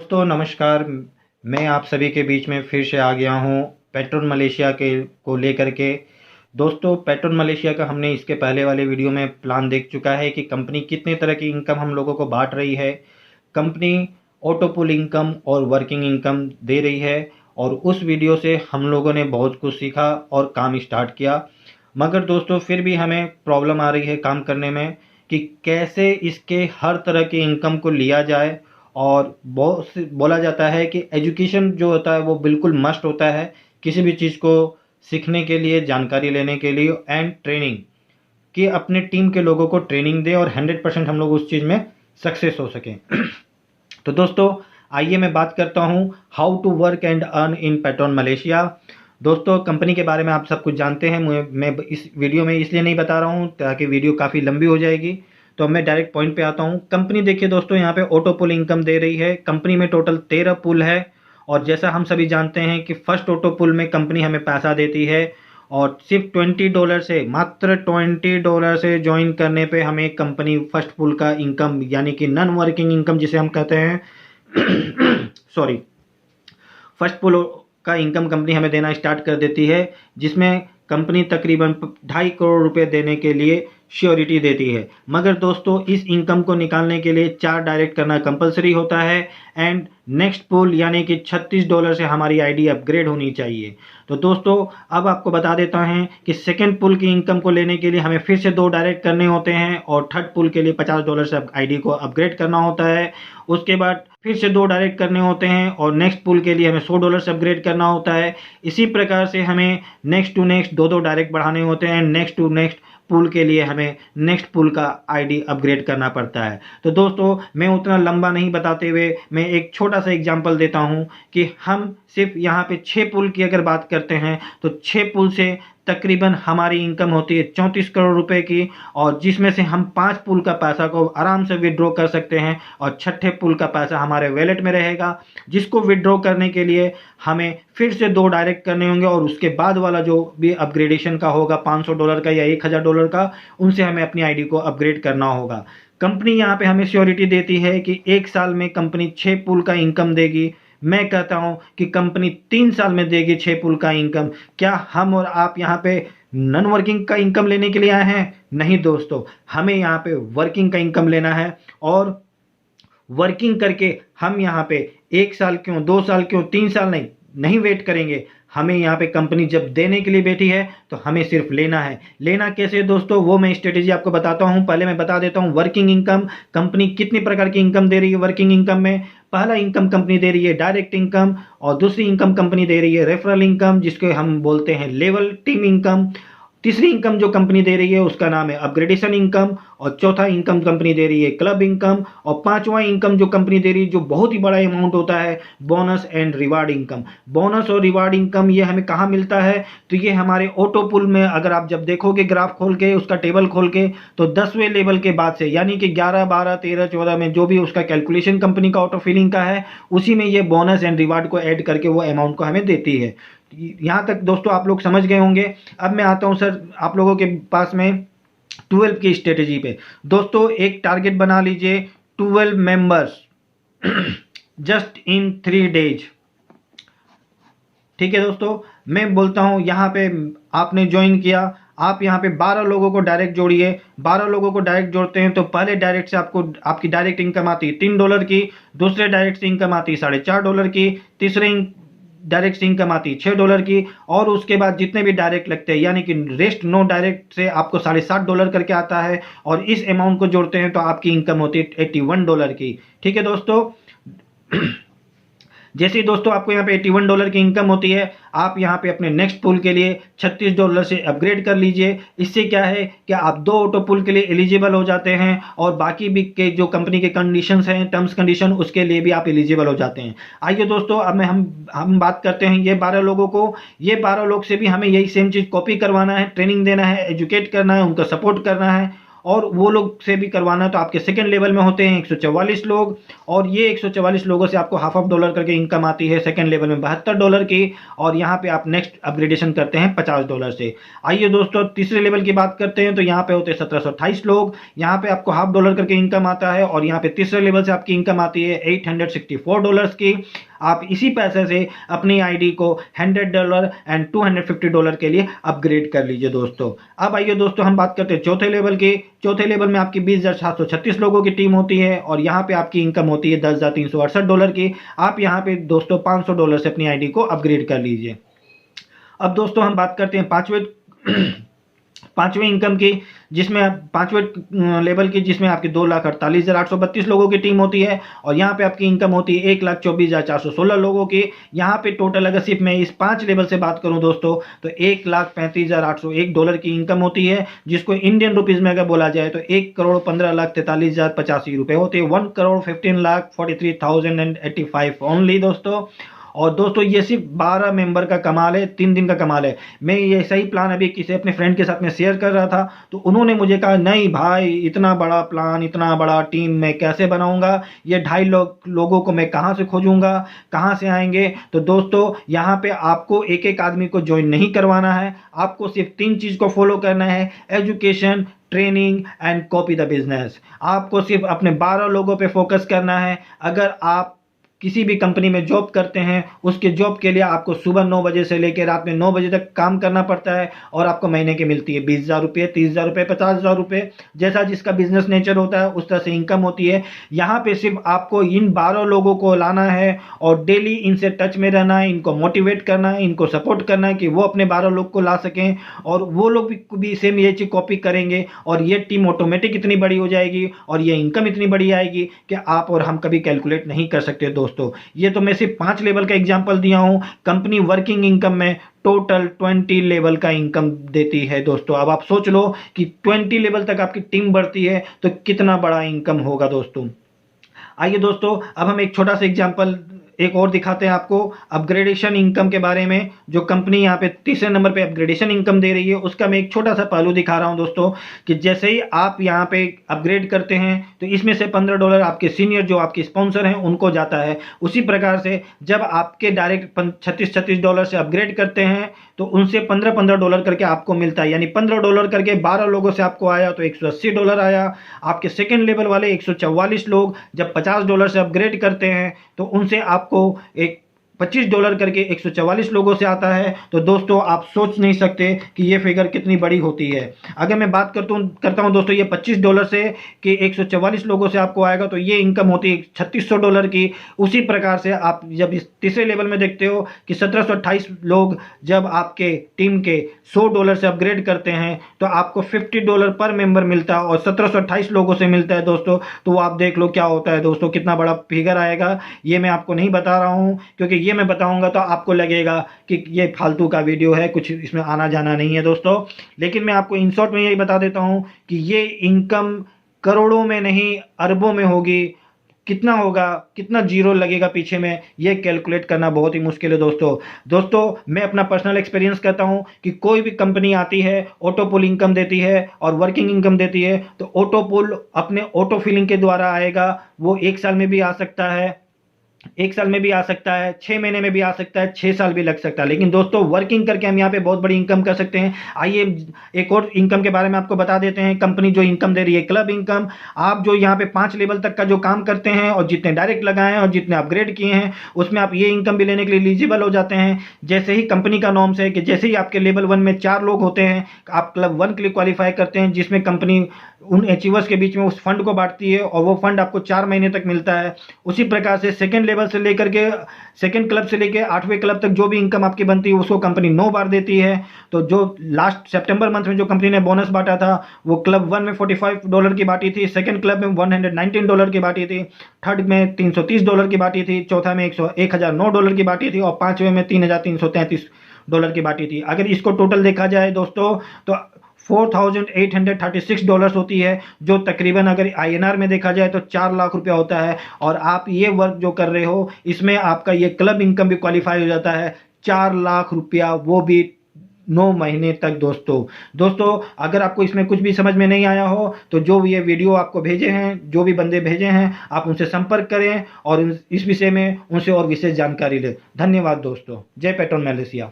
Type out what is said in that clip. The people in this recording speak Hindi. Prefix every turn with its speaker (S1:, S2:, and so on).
S1: दोस्तों नमस्कार। मैं आप सभी के बीच में फिर से आ गया हूँ पेट्रोल मलेशिया के को लेकर के। दोस्तों पेट्रोल मलेशिया का हमने इसके पहले वाले वीडियो में प्लान देख चुका है कि कंपनी कितने तरह की इनकम हम लोगों को बांट रही है। कंपनी ऑटो पुल इनकम और वर्किंग इनकम दे रही है और उस वीडियो से हम लोगों ने बहुत कुछ सीखा और काम स्टार्ट किया। मगर दोस्तों फिर भी हमें प्रॉब्लम आ रही है काम करने में कि कैसे इसके हर तरह की इनकम को लिया जाए। और बोला जाता है कि एजुकेशन जो होता है वो बिल्कुल मस्ट होता है किसी भी चीज़ को सीखने के लिए, जानकारी लेने के लिए एंड ट्रेनिंग, कि अपने टीम के लोगों को ट्रेनिंग दे और 100% हम लोग उस चीज़ में सक्सेस हो सकें। तो दोस्तों आइए मैं बात करता हूँ how to work and earn in Petron Malaysia. दोस्तों कंपनी के बारे में आप सब कुछ जानते हैं, मैं इस वीडियो में इसलिए नहीं बता रहा हूँ ताकि वीडियो काफ़ी लंबी हो जाएगी। तो मैं डायरेक्ट पॉइंट पे आता हूँ। कंपनी देखिए दोस्तों, यहाँ पे ऑटो पुल इनकम दे रही है। कंपनी में टोटल 13 पुल है और जैसा हम सभी जानते हैं कि फर्स्ट ऑटो पुल में कंपनी हमें पैसा देती है और सिर्फ $20 से, मात्र $20 से ज्वाइन करने पे हमें कंपनी फर्स्ट पुल का इनकम यानी कि नॉन वर्किंग इनकम जिसे हम कहते हैं सॉरी, फर्स्ट पुल का इनकम कंपनी हमें देना स्टार्ट कर देती है, जिसमें कंपनी तकरीबन 2.5 करोड़ रुपए देने के लिए श्योरिटी देती है। मगर दोस्तों इस इनकम को निकालने के लिए 4 डायरेक्ट करना कंपलसरी होता है एंड नेक्स्ट पुल यानी कि $36 से हमारी आईडी अपग्रेड होनी चाहिए। तो दोस्तों अब आपको बता देता हैं कि सेकेंड पुल की इनकम को लेने के लिए हमें फिर से 2 डायरेक्ट करने होते हैं और थर्ड पुल के लिए $50 से आईडी को अपग्रेड करना होता है। उसके बाद फिर से 2 डायरेक्ट करने होते हैं और नेक्स्ट पुल के लिए हमें $100 से अपग्रेड करना होता है। इसी प्रकार से हमें नेक्स्ट टू नेक्स्ट 2 डायरेक्ट बढ़ाने होते हैं। नेक्स्ट टू नेक्स्ट पुल के लिए हमें नेक्स्ट पुल का आईडी अपग्रेड करना पड़ता है। तो दोस्तों मैं उतना लंबा नहीं बताते हुए मैं एक छोटा सा एग्जांपल देता हूं कि हम सिर्फ यहाँ पे 6 पुल की अगर बात करते हैं तो 6 पुल से तकरीबन हमारी इनकम होती है 34 करोड़ रुपए की, और जिसमें से हम 5 पुल का पैसा को आराम से विड्रॉ कर सकते हैं और छठे पुल का पैसा हमारे वॉलेट में रहेगा, जिसको विड्रॉ करने के लिए हमें फिर से 2 डायरेक्ट करने होंगे और उसके बाद वाला जो भी अपग्रेडेशन का होगा $500 का या $1000 का, उनसे हमें अपनी आईडी को अपग्रेड करना होगा। कंपनी यहाँ पे हमें श्योरिटी देती है कि 1 साल में कंपनी 6 पुल का इनकम देगी। मैं कहता हूं कि कंपनी 3 साल में देगी 6 पुल का इनकम। क्या हम और आप यहाँ पे नॉन वर्किंग का इनकम लेने के लिए आए हैं? नहीं दोस्तों, हमें यहाँ पे वर्किंग का इनकम लेना है और वर्किंग करके हम यहाँ पे 1 साल क्यों, 2 साल क्यों, 3 साल नहीं वेट करेंगे। हमें यहाँ पे कंपनी जब देने के लिए बैठी है तो हमें सिर्फ लेना है। लेना कैसे दोस्तों, वो मैं स्ट्रेटेजी आपको बताता हूँ। पहले मैं बता देता हूँ वर्किंग इनकम कंपनी कितनी प्रकार की इनकम दे रही है। वर्किंग इनकम में पहला इनकम कंपनी दे रही है डायरेक्ट इनकम, और दूसरी इनकम कंपनी दे रही है रेफरल इनकम, जिसके हम बोलते हैं लेवल टीम इनकम। तीसरी इनकम जो कंपनी दे रही है उसका नाम है अपग्रेडेशन इनकम, और चौथा इनकम कंपनी दे रही है क्लब इनकम, और पांचवा इनकम जो कंपनी दे रही है जो बहुत ही बड़ा अमाउंट होता है, bonus and reward income. Bonus और रिवार्ड इनकम ये हमें कहाँ मिलता है? तो ये हमारे ऑटो पुल में अगर आप जब देखोगे ग्राफ खोल के, उसका टेबल खोल के, तो 10वें लेवल के बाद से यानी कि 11, 12, 13, 14 में जो भी उसका कैलकुलेशन कंपनी का ऑटो फिलिंग का है, उसी में ये बोनस एंड रिवार्ड को ऐड करके वो अमाउंट को हमें देती है। यहाँ तक दोस्तों आप लोग समझ गए होंगे। अब मैं आता हूँ सर आप लोगों के पास में 12 की स्ट्रेटेजी पे। दोस्तों एक टारगेट बना लीजिए, 12 मेंबर्स जस्ट इन 3 डेज। ठीक है दोस्तों, मैं बोलता हूँ यहाँ पे आपने ज्वाइन किया, आप यहाँ पे 12 लोगों को डायरेक्ट जोड़िए। 12 लोगों को डायरेक्ट जोड़ते हैं तो पहले डायरेक्ट से आपको आपकी डायरेक्ट इनकम आती है $3 की, दूसरे डायरेक्ट से इनकम आती है $4.5 की, तीसरे डायरेक्ट से इनकम आती है $6 की, और उसके बाद जितने भी डायरेक्ट लगते हैं यानी कि रेस्ट 9 डायरेक्ट से आपको $7.5 करके आता है, और इस अमाउंट को जोड़ते हैं तो आपकी इनकम होती है $81 की। ठीक है दोस्तों, जैसे ही दोस्तों आपको यहाँ पे $81 की इनकम होती है, आप यहाँ पे अपने नेक्स्ट पुल के लिए $36 से अपग्रेड कर लीजिए। इससे क्या है कि आप 2 ऑटो पुल के लिए एलिजिबल हो जाते हैं और बाकी भी के जो कंपनी के कंडीशंस हैं, टर्म्स कंडीशन, उसके लिए भी आप एलिजिबल हो जाते हैं। आइए दोस्तों अब हम बात करते हैं ये 12 लोगों को। ये 12 लोग से भी हमें यही सेम चीज़ कॉपी करवाना है, ट्रेनिंग देना है, एजुकेट करना है, उनको सपोर्ट करना है, और वो लोग से भी करवाना तो आपके सेकंड लेवल में होते हैं 144 लोग, और ये 144 लोगों से आपको हाफ ऑफ डॉलर करके इनकम आती है सेकंड लेवल में $72 की, और यहाँ पे आप नेक्स्ट अपग्रेडेशन करते हैं $50 से। आइए दोस्तों तीसरे लेवल की बात करते हैं, तो यहाँ पे होते हैं 1728 लोग, यहाँ पे आपको हाफ डॉलर करके इनकम आता है, और यहाँ पे तीसरे लेवल से आपकी इनकम आती है $864 की। आप इसी पैसे से अपनी आईडी को $100 एंड $250 के लिए अपग्रेड कर लीजिए दोस्तों। अब आइए दोस्तों हम बात करते हैं चौथे लेवल की। चौथे लेवल में आपकी 20,736 लोगों की टीम होती है, और यहाँ पे आपकी इनकम होती है $10,368 की। आप यहाँ पे दोस्तों $500 से अपनी आईडी को अपग्रेड कर लीजिए। अब दोस्तों हम बात करते हैं पांचवें इनकम की, जिसमें पांचवें लेवल की, जिसमें आपकी 2,48,832 लोगों की टीम होती है, और यहाँ पे आपकी इनकम होती है 1,24,416 लोगों की। यहाँ पे टोटल अगर सिर्फ मैं इस 5 लेवल से बात करूँ दोस्तों, तो $1,35,801 की इनकम होती है, जिसको इंडियन रुपीज में अगर बोला जाए तो 1,15,43,085 रुपये होते हैं। 1,15,43,085 ओनली दोस्तों। और दोस्तों ये सिर्फ 12 मेंबर का कमाल है, 3 दिन का कमाल है। मैं ये सही प्लान अभी किसी अपने फ्रेंड के साथ में शेयर कर रहा था, तो उन्होंने मुझे कहा नहीं भाई इतना बड़ा प्लान, इतना बड़ा टीम मैं कैसे बनाऊंगा, ये 250 लोगों को मैं कहाँ से खोजूंगा, कहाँ से आएंगे। तो दोस्तों यहाँ पे आपको एक एक आदमी को ज्वाइन नहीं करवाना है, आपको सिर्फ 3 चीज़ को फॉलो करना है: education, training and copy the business. आपको सिर्फ अपने 12 लोगों पे फोकस करना है। अगर आप किसी भी कंपनी में जॉब करते हैं, उसके जॉब के लिए आपको सुबह 9 बजे से लेकर रात में 9 बजे तक काम करना पड़ता है, और आपको महीने की मिलती है 20,000 रुपये, 30,000 रुपये, 50,000 रुपये, जैसा जिसका बिजनेस नेचर होता है उस तरह से इनकम होती है। यहाँ पे सिर्फ आपको इन 12 लोगों को लाना है, और डेली इनसे टच में रहना है, इनको मोटिवेट करना है, इनको सपोर्ट करना है कि वो अपने 12 लोग को ला सकें, और वो लोग भी सेम ये चीज़ कॉपी करेंगे, और ये टीम ऑटोमेटिक इतनी बड़ी हो जाएगी, और ये इनकम इतनी बड़ी आएगी कि आप और हम कभी कैलकुलेट नहीं कर सकते दोस्तों। ये तो मैं सिर्फ 5 लेवल का एग्जांपल दिया हूं। कंपनी वर्किंग इनकम में टोटल 20 लेवल का इनकम देती है दोस्तों। अब आप सोच लो कि 20 लेवल तक आपकी टीम बढ़ती है तो कितना बड़ा इनकम होगा दोस्तों। आइए दोस्तों अब हम एक छोटा सा एग्जांपल एक और दिखाते हैं आपको अपग्रेडेशन इनकम के बारे में। जो कंपनी यहाँ पे तीसरे नंबर पे अपग्रेडेशन इनकम दे रही है, उसका मैं एक छोटा सा पहलू दिखा रहा हूँ दोस्तों, कि जैसे ही आप यहाँ पे अपग्रेड करते हैं तो इसमें से $15 आपके सीनियर जो आपके स्पॉन्सर हैं उनको जाता है। उसी प्रकार से जब आपके डायरेक्ट $36 से अपग्रेड करते हैं तो उनसे $15 करके आपको मिलता है, यानी $15 करके 12 लोगों से आपको आया तो $180 आया। आपके सेकेंड लेवल वाले 144 लोग जब $50 से अपग्रेड करते हैं तो उनसे आपको एक $25 करके 144 लोगों से आता है। तो दोस्तों आप सोच नहीं सकते कि ये फिगर कितनी बड़ी होती है। अगर मैं बात करता हूँ दोस्तों ये $25 से कि 144 लोगों से आपको आएगा तो ये इनकम होती है $3600 की। उसी प्रकार से आप जब इस तीसरे लेवल में देखते हो कि 1728 लोग जब आपके टीम के $100 से अपग्रेड करते हैं तो आपको $50 पर मेंबर मिलता है, और 1728 लोगों से मिलता है दोस्तों। तो आप देख लो क्या होता है दोस्तों, कितना बड़ा फिगर आएगा। ये मैं आपको नहीं बता रहा हूँ, क्योंकि ये मैं बताऊंगा तो आपको लगेगा कि ये फालतू का वीडियो है, कुछ इसमें आना जाना नहीं है दोस्तों। लेकिन मैं आपको इन शॉर्ट में यही बता देता हूं कि ये इनकम करोड़ों में नहीं अरबों में होगी। कितना होगा, कितना जीरो लगेगा पीछे में, ये कैलकुलेट करना बहुत ही मुश्किल है दोस्तों। मैं अपना पर्सनल एक्सपीरियंस कहता हूं कि कोई भी कंपनी आती है, ऑटोपुल इनकम देती है और वर्किंग इनकम देती है, तो ऑटोपुल अपने ऑटो फिलिंग के द्वारा आएगा। वो 1 साल में भी आ सकता है, 1 साल में भी आ सकता है, 6 महीने में भी आ सकता है, 6 साल भी लग सकता है। लेकिन दोस्तों वर्किंग करके हम यहाँ पे बहुत बड़ी इनकम कर सकते हैं। आइए एक और इनकम के बारे में आपको बता देते हैं। कंपनी जो इनकम दे रही है क्लब इनकम। आप जो यहाँ पे 5 लेवल तक का जो काम करते हैं और जितने डायरेक्ट लगाए हैं और जितने अपग्रेड किए हैं उसमें आप ये इनकम भी लेने के लिए एलिजिबल हो जाते हैं। जैसे ही कंपनी का नॉर्म्स है कि जैसे ही आपके लेवल 1 में 4 लोग होते हैं आप क्लब 1 के लिए क्वालिफाई करते हैं, जिसमें कंपनी उन अचीवर्स के बीच में उस फंड को बांटती है और वो फंड आपको 4 महीने तक मिलता है। उसी प्रकार से सेकंड लेवल से लेकर के सेकंड क्लब से लेकर 8वें क्लब तक जो भी इनकम आपकी बनती है उसको कंपनी 9 बार देती है। तो जो लास्ट सितंबर मंथ में जो कंपनी ने बोनस बांटा था वो क्लब 1 में $45 की बांटी थी, सेकंड क्लब में $119 की बांटी थी, थर्ड में $330 की बांटी थी, चौथा में $1,009 की बांटी थी और 5वें में $3,333 की बांटी थी। अगर इसको टोटल देखा जाए दोस्तों तो $4,836 होती है, जो तकरीबन अगर INR में देखा जाए तो 4 लाख रुपया होता है। और आप ये वर्क जो कर रहे हो इसमें आपका ये क्लब इनकम भी क्वालिफाई हो जाता है। 4 लाख रुपया, वो भी 9 महीने तक। दोस्तों अगर आपको इसमें कुछ भी समझ में नहीं आया हो तो जो ये वीडियो आपको भेजे हैं, जो भी बंदे भेजे हैं, आप उनसे संपर्क करें और इस विषय में उनसे और विशेष जानकारी लें। धन्यवाद दोस्तों। जय पेट्रोल मलेशिया।